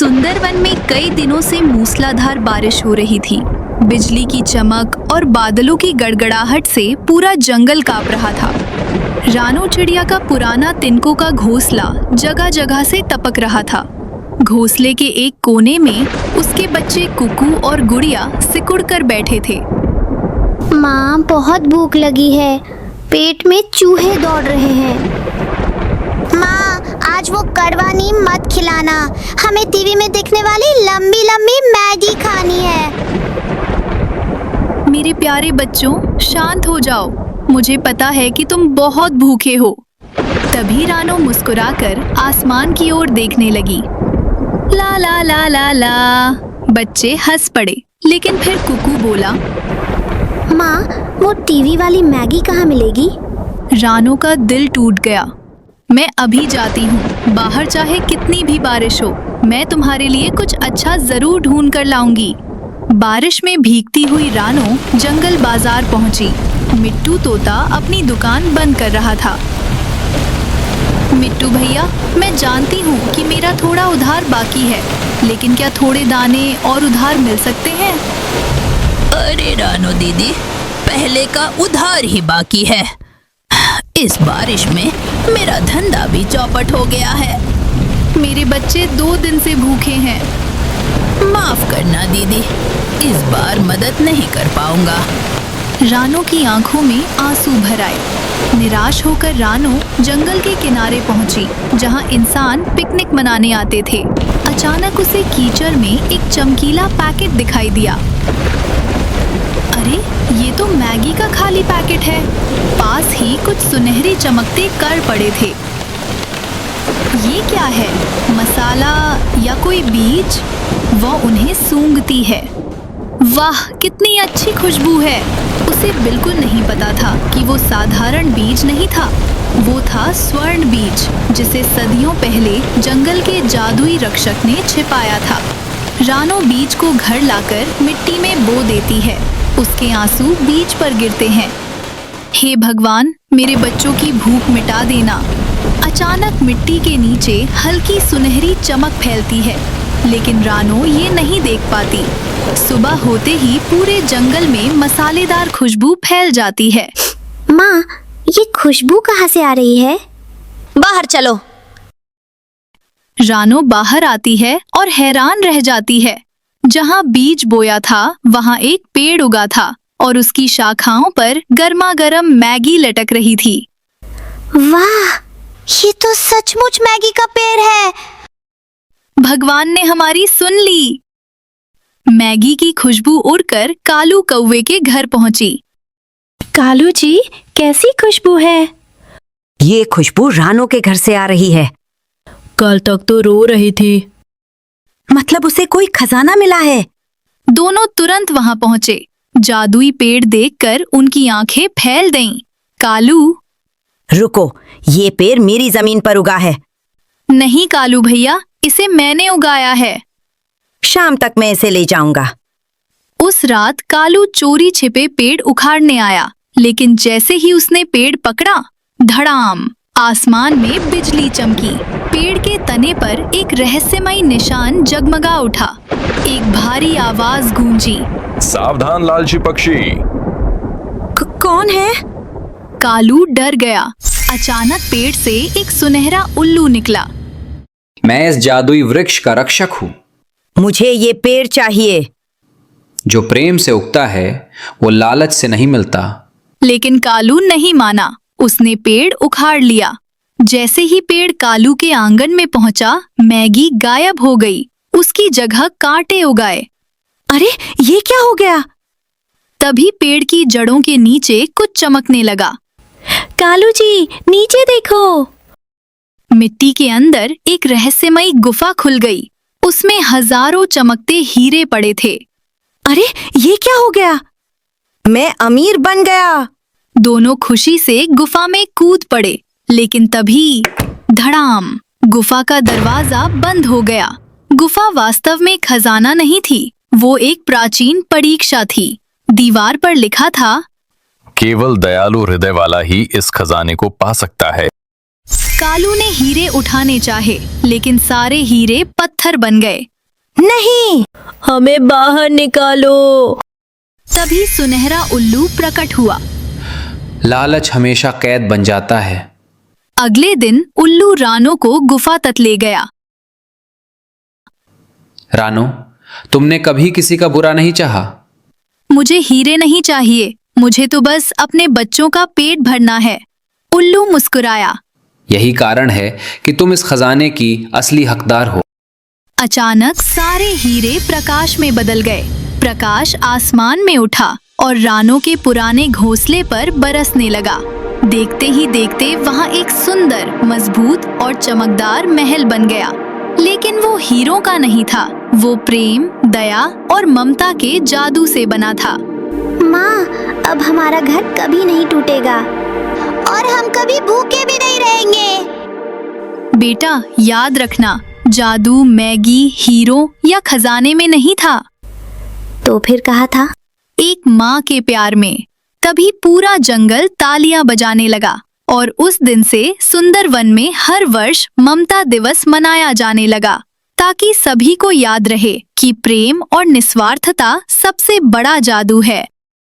सुंदरवन में कई दिनों से मूसलाधार बारिश हो रही थी। बिजली की चमक और बादलों की गड़गड़ाहट से पूरा जंगल कांप रहा था। रानो चिड़िया का पुराना तिनकों का घोंसला जगह जगह से टपक रहा था। घोंसले के एक कोने में उसके बच्चे कुकू और गुड़िया सिकुड़ कर बैठे थे। माँ, बहुत भूख लगी है, पेट में चूहे दौड़ रहे हैं। माँ, आज वो कड़वा नीम मत खिलाना, हमें टीवी में दिखने वाली लंबी लंबी मैगी खानी है। मेरे प्यारे बच्चों, शांत हो जाओ, मुझे पता है कि तुम बहुत भूखे हो। तभी रानो मुस्कुराकर आसमान की ओर देखने लगी। ला ला ला ला ला। बच्चे हंस पड़े, लेकिन फिर कुकू बोला, माँ, वो टीवी वाली मैगी कहाँ मिलेगी? रानो का दिल टूट गया। मैं अभी जाती हूँ, बाहर चाहे कितनी भी बारिश हो, मैं तुम्हारे लिए कुछ अच्छा जरूर ढूंढ कर लाऊंगी। बारिश में भीगती हुई रानो जंगल बाजार पहुंची। मिट्टू तोता अपनी दुकान बंद कर रहा था। मिट्टू भैया, मैं जानती हूँ कि मेरा थोड़ा उधार बाकी है, लेकिन क्या थोड़े दाने और उधार मिल सकते हैं? अरे रानो दीदी, पहले का उधार ही बाकी है। इस बारिश में मेरा धंधा भी चौपट हो गया है। मेरे बच्चे 2 दिन से भूखे हैं। माफ करना दीदी, इस बार मदद नहीं कर पाऊंगा। रानो की आंखों में आंसू भर आए। निराश होकर रानो जंगल के किनारे पहुंची, जहां इंसान पिकनिक मनाने आते थे। अचानक उसे कीचड़ में एक चमकीला पैकेट दिखाई दिया। अरे, ये तो मैगी का खाली पैकेट है। पास ही कुछ सुनहरे चमकते कर पड़े थे। ये क्या है? मसाला या कोई बीज? वह उन्हें सूंघती है। वाह, कितनी अच्छी खुशबू है। उसे बिल्कुल नहीं पता था कि वो साधारण बीज नहीं था, वो था स्वर्ण बीज, जिसे सदियों पहले जंगल के जादुई रक्षक ने छिपाया था। रानो बीज को घर लाकर मिट्टी में बो देती है। उसके आंसू बीज पर गिरते हैं। हे भगवान, मेरे बच्चों की भूख मिटा देना। अचानक मिट्टी के नीचे हल्की सुनहरी चमक फैलती है, लेकिन रानो ये नहीं देख पाती। सुबह होते ही पूरे जंगल में मसालेदार खुशबू फैल जाती है। माँ, ये खुशबू कहाँ से आ रही है? बाहर चलो। रानो बाहर आती है और हैरान रह जाती है। जहाँ बीज बोया था, वहाँ एक पेड़ उगा था और उसकी शाखाओं पर गर्मा गर्म मैगी लटक रही थी। वाह, ये तो सचमुच मैगी का पेड़ है। भगवान ने हमारी सुन ली। मैगी की खुशबू उड़कर कालू कौवे के घर पहुंची। कालू जी, कैसी खुशबू है? ये खुशबू रानो के घर से आ रही है। कल तक तो रो रही थी। मतलब उसे कोई खजाना मिला है। दोनों तुरंत वहां पहुंचे। जादुई पेड़ देखकर उनकी आंखें फैल गईं। कालू, रुको, ये पेड़ मेरी जमीन पर उगा है। नहीं कालू भैया, इसे मैंने उगाया है। शाम तक मैं इसे ले जाऊंगा। उस रात कालू चोरी छिपे पेड़ उखाड़ने आया, लेकिन जैसे ही उसने पेड़ पकड़ा, धड़ाम, आसमान में बिजली चमकी। पेड़ के तने पर एक रहस्यमयी निशान जगमगा उठा। एक भारी आवाज गूंजी, सावधान लालची पक्षी। कौन है? कालू डर गया। अचानक पेड़ से एक सुनहरा उल्लू निकला। मैं इस जादुई वृक्ष का रक्षक हूँ। मुझे ये पेड़ चाहिए। जो प्रेम से उगता है, वो लालच से नहीं मिलता। लेकिन कालू नहीं माना। उसने पेड़ उखाड़ लिया। जैसे ही पेड़ कालू के आंगन में पहुंचा, मैगी गायब हो गई। उसकी जगह कांटे उगाए। अरे, ये क्या हो गया? तभी पेड़ की जड़ों के नीचे कुछ चमकने लगा। कालू जी, नीचे देखो। मिट्टी के अंदर एक रहस्यमयी गुफा खुल गई। उसमें हजारों चमकते हीरे पड़े थे। अरे, ये क्या हो गया? मैं अमीर बन गया। दोनों खुशी से गुफा में कूद पड़े, लेकिन तभी धड़ाम, गुफा का दरवाजा बंद हो गया। गुफा वास्तव में खजाना नहीं थी, वो एक प्राचीन परीक्षा थी। दीवार पर लिखा था, केवल दयालु हृदय वाला ही इस खजाने को पा सकता है। कालू ने हीरे उठाने चाहे, लेकिन सारे हीरे पत्थर बन गए। नहीं, हमें बाहर निकालो। तभी सुनहरा उल्लू प्रकट हुआ। लालच हमेशा कैद बन जाता है। अगले दिन उल्लू रानो को गुफा तक ले गया। रानो, तुमने कभी किसी का बुरा नहीं चाहा। मुझे हीरे नहीं चाहिए, मुझे तो बस अपने बच्चों का पेट भरना है। उल्लू मुस्कुराया। यही कारण है कि तुम इस खजाने की असली हकदार हो। अचानक सारे हीरे प्रकाश में बदल गए। प्रकाश आसमान में उठा और रानो के पुराने घोंसले पर बरसने लगा। देखते ही देखते वहां एक सुंदर, मजबूत और चमकदार महल बन गया। लेकिन वो हीरों का नहीं था, वो प्रेम, दया और ममता के जादू से बना था। माँ, अब हमारा घर कभी नहीं टूटेगा और हम कभी भूखे भी नहीं रहेंगे। बेटा, याद रखना, जादू मैगी, हीरो या खजाने में नहीं था, तो फिर कहा था? एक माँ के प्यार में। तभी पूरा जंगल तालियां बजाने लगा और उस दिन से सुंदर वन में हर वर्ष ममता दिवस मनाया जाने लगा, ताकि सभी को याद रहे कि प्रेम और निस्वार्थता सबसे बड़ा जादू है।